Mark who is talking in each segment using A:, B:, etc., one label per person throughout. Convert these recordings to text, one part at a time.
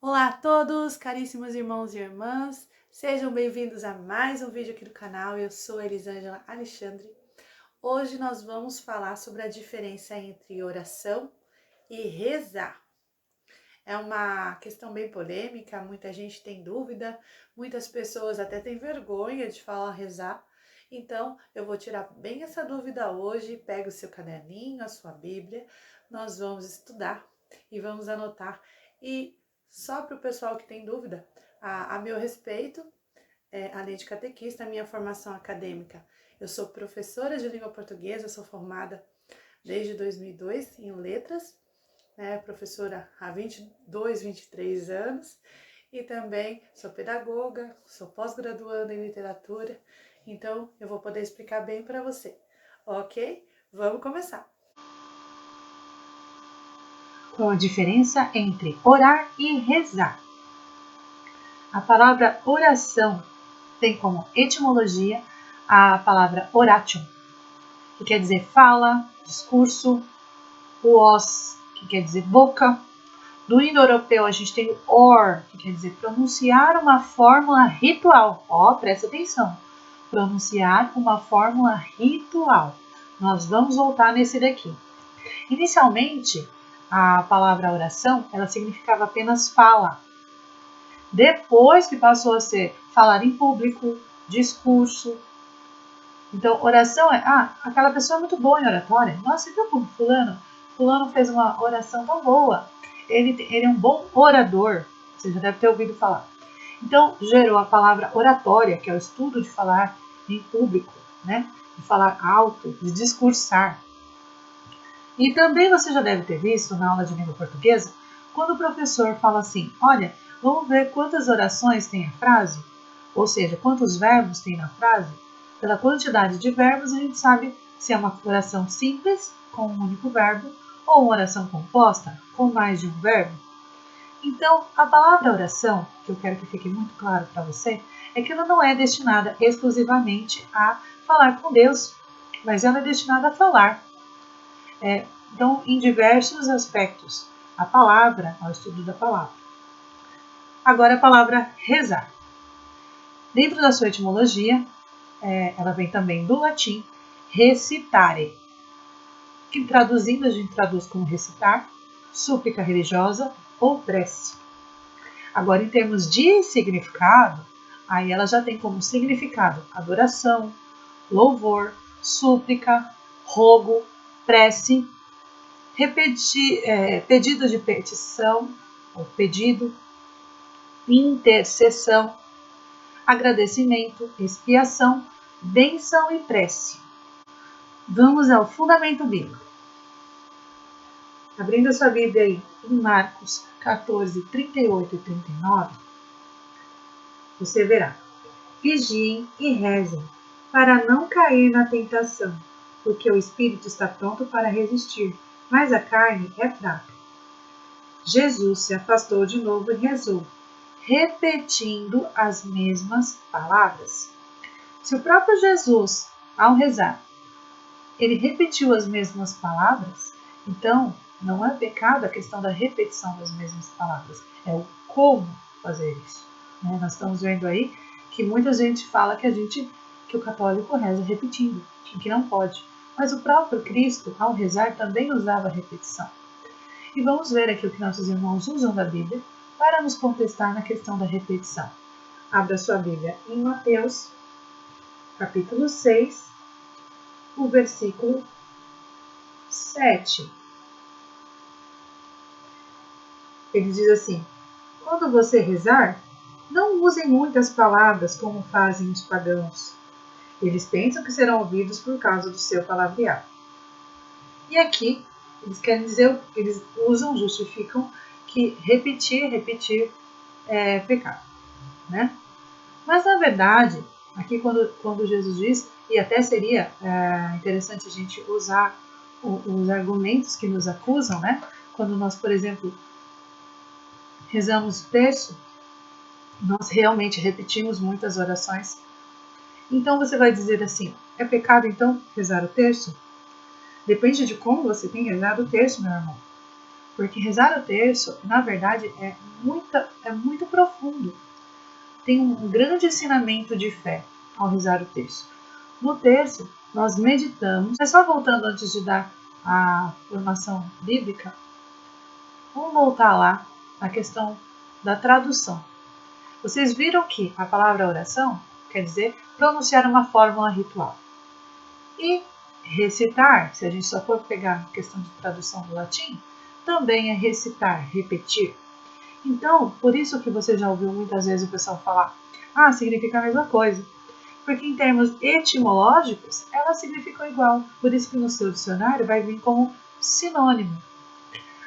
A: Olá a todos, caríssimos irmãos e irmãs, sejam bem-vindos a mais um vídeo aqui do canal. Eu sou Elisângela Alexandre. Hoje nós vamos falar sobre a diferença entre oração e rezar. É uma questão bem polêmica, muita gente tem dúvida, muitas pessoas até têm vergonha de falar rezar. Então, eu vou tirar bem essa dúvida hoje. Pega o seu caderninho, a sua Bíblia, nós vamos estudar e vamos anotar. E só para o pessoal que tem dúvida, a meu respeito, além de catequista, a minha formação acadêmica, eu sou professora de língua portuguesa, sou formada desde 2002 em letras, né, professora há 22, 23 anos, e também sou pedagoga, sou pós-graduanda em literatura, então eu vou poder explicar bem para você, ok? Vamos começar!
B: Qual a diferença entre orar e rezar? A palavra oração tem como etimologia a palavra oratio, que quer dizer fala, discurso, os, que quer dizer boca. Do indo-europeu a gente tem o or, que quer dizer pronunciar uma fórmula ritual. Presta atenção. Pronunciar uma fórmula ritual. Nós vamos voltar nesse daqui. Inicialmente, a palavra oração, ela significava apenas fala. Depois que passou a ser falar em público, discurso. Então, oração é, aquela pessoa é muito boa em oratória. Nossa, você viu como fulano fez uma oração tão boa. Ele é um bom orador. Você já deve ter ouvido falar. Então, gerou a palavra oratória, que é o estudo de falar em público, né? De falar alto, de discursar. E também você já deve ter visto na aula de língua portuguesa, quando o professor fala assim, olha, vamos ver quantas orações tem a frase, ou seja, quantos verbos tem na frase. Pela quantidade de verbos, a gente sabe se é uma oração simples, com um único verbo, ou uma oração composta, com mais de um verbo. Então, a palavra oração, que eu quero que fique muito claro para você, é que ela não é destinada exclusivamente a falar com Deus, mas ela é destinada a falar. Então, em diversos aspectos, a palavra, ao estudo da palavra. Agora, a palavra rezar. Dentro da sua etimologia, ela vem também do latim recitare, que traduzindo a gente traduz como recitar, súplica religiosa ou prece. Agora, em termos de significado, aí ela já tem como significado adoração, louvor, súplica, rogo, prece, pedido de petição, ou pedido, intercessão, agradecimento, expiação, bênção e prece. Vamos ao fundamento bíblico. Abrindo a sua Bíblia aí em Marcos 14, 38 e 39, você verá: vigiem e rezem, para não cair na tentação, porque o espírito está pronto para resistir, mas a carne é fraca. Jesus se afastou de novo e rezou, repetindo as mesmas palavras. Se o próprio Jesus, ao rezar, ele repetiu as mesmas palavras, então não é pecado a questão da repetição das mesmas palavras, é o como fazer isso. Nós estamos vendo aí que muita gente fala que o católico reza repetindo, que não pode. Mas o próprio Cristo, ao rezar, também usava repetição. E vamos ver aqui o que nossos irmãos usam da Bíblia para nos contestar na questão da repetição. Abra sua Bíblia em Mateus, capítulo 6, o versículo 7. Ele diz assim: quando você rezar, não usem muitas palavras como fazem os pagãos. Eles pensam que serão ouvidos por causa do seu palavrear. E aqui, eles querem dizer, eles justificam que repetir é pecado, né? Mas na verdade, aqui quando Jesus diz, e até seria interessante a gente usar os argumentos que nos acusam, né? Quando nós, por exemplo, rezamos o terço, nós realmente repetimos muitas orações. Então você vai dizer assim, é pecado então rezar o terço? Depende de como você tem rezado o terço, meu irmão. Porque rezar o terço, na verdade, é muito profundo. Tem um grande ensinamento de fé ao rezar o terço. No terço, nós meditamos. Só voltando antes de dar a formação bíblica, vamos voltar lá na questão da tradução. Vocês viram que a palavra oração quer dizer pronunciar uma fórmula ritual. E recitar, se a gente só for pegar a questão de tradução do latim, também é recitar, repetir. Então, por isso que você já ouviu muitas vezes o pessoal falar, significa a mesma coisa. Porque em termos etimológicos, elas significam igual. Por isso que no seu dicionário vai vir como sinônimo.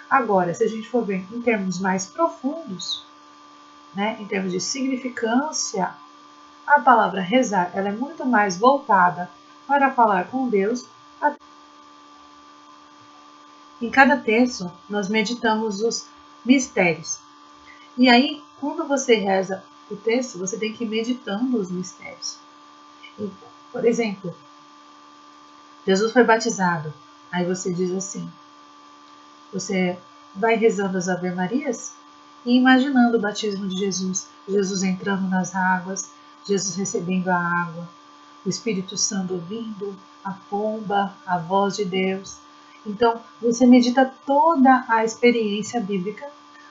B: Agora, se a gente for ver em termos mais profundos, né, em termos de significância, a palavra rezar ela é muito mais voltada para falar com Deus. Em cada terço, nós meditamos os mistérios. E aí, quando você reza o terço, você tem que ir meditando os mistérios. E, por exemplo, Jesus foi batizado. Aí você diz assim, você vai rezando as Ave Marias e imaginando o batismo de Jesus. Jesus entrando nas águas, Jesus recebendo a água, o Espírito Santo ouvindo, a pomba, a voz de Deus. Então, você medita toda a experiência bíblica,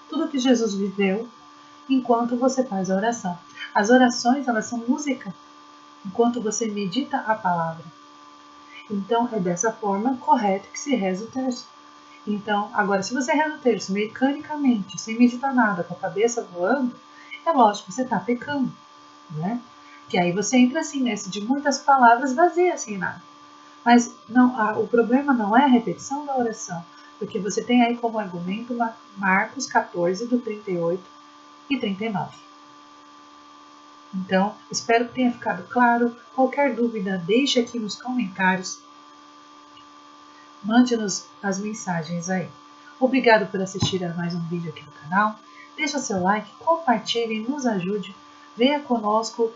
B: tudo que Jesus viveu, enquanto você faz a oração. As orações, elas são música, enquanto você medita a palavra. Então, é dessa forma correta que se reza o terço. Então, agora, se você reza o terço mecanicamente, sem meditar nada, com a cabeça voando, é lógico que você está pecando, né? Que aí você entra assim, nesse de muitas palavras vazias, sem nada. Mas não, o problema não é a repetição da oração, porque você tem aí como argumento Marcos 14, do 38 e 39. Então, espero que tenha ficado claro. Qualquer dúvida, deixe aqui nos comentários. Mande-nos as mensagens aí. Obrigado por assistir a mais um vídeo aqui no canal. Deixe seu like, compartilhe, nos ajude. Venha conosco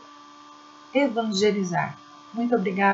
B: evangelizar. Muito obrigada.